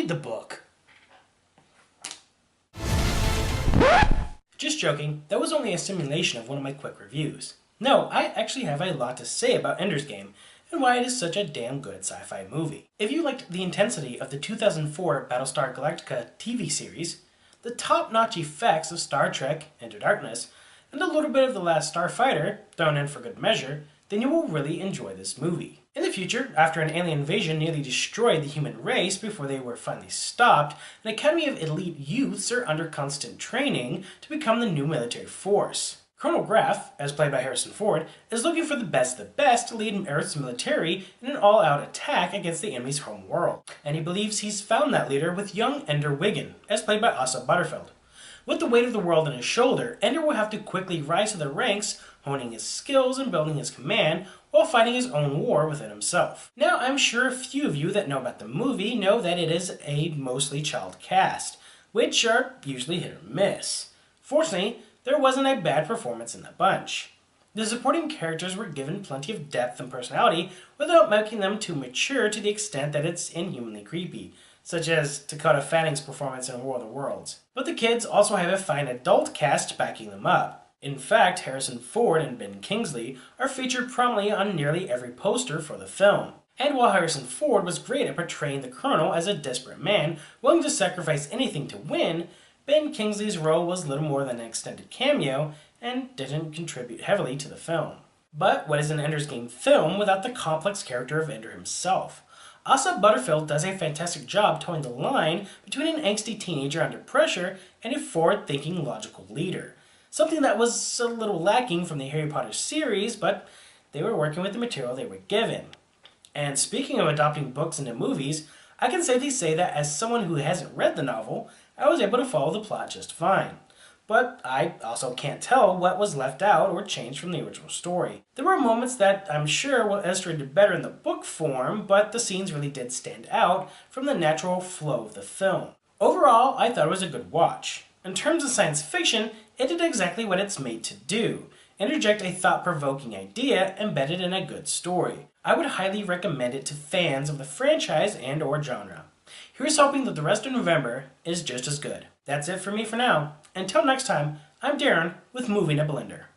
read the book. Just joking, that was only a simulation of one of my quick reviews. No, I actually have a lot to say about Ender's Game, and why it is such a damn good sci-fi movie. If you liked the intensity of the 2004 Battlestar Galactica TV series, the top-notch effects of Star Trek Into Darkness, and a little bit of The Last Starfighter, thrown in for good measure, then you will really enjoy this movie. In the future, after an alien invasion nearly destroyed the human race before they were finally stopped, an academy of elite youths are under constant training to become the new military force. Colonel Graff, as played by Harrison Ford, is looking for the best of the best to lead Earth's military in an all-out attack against the enemy's home world. And he believes he's found that leader with young Ender Wiggin, as played by Asa Butterfield. With the weight of the world on his shoulder, Ender will have to quickly rise to the ranks, honing his skills and building his command, while fighting his own war within himself. Now, I'm sure a few of you that know about the movie know that it is a mostly child cast, which are usually hit or miss. Fortunately, there wasn't a bad performance in the bunch. The supporting characters were given plenty of depth and personality without making them too mature to the extent that it's inhumanly creepy, such as Dakota Fanning's performance in War of the Worlds. But the kids also have a fine adult cast backing them up. In fact, Harrison Ford and Ben Kingsley are featured prominently on nearly every poster for the film. And while Harrison Ford was great at portraying the Colonel as a desperate man willing to sacrifice anything to win, Ben Kingsley's role was little more than an extended cameo and didn't contribute heavily to the film. But what is an Ender's Game film without the complex character of Ender himself? Asa Butterfield does a fantastic job towing the line between an angsty teenager under pressure and a forward-thinking, logical leader. Something that was a little lacking from the Harry Potter series, but they were working with the material they were given. And speaking of adopting books into movies, I can safely say that as someone who hasn't read the novel, I was able to follow the plot just fine. But I also can't tell what was left out or changed from the original story. There were moments that I'm sure were illustrated better in the book form, but the scenes really did stand out from the natural flow of the film. Overall, I thought it was a good watch. In terms of science fiction, it did exactly what it's made to do: interject a thought-provoking idea embedded in a good story. I would highly recommend it to fans of the franchise and or genre. Here's hoping that the rest of November is just as good. That's it for me for now. Until next time, I'm Darren with Moving a Blender.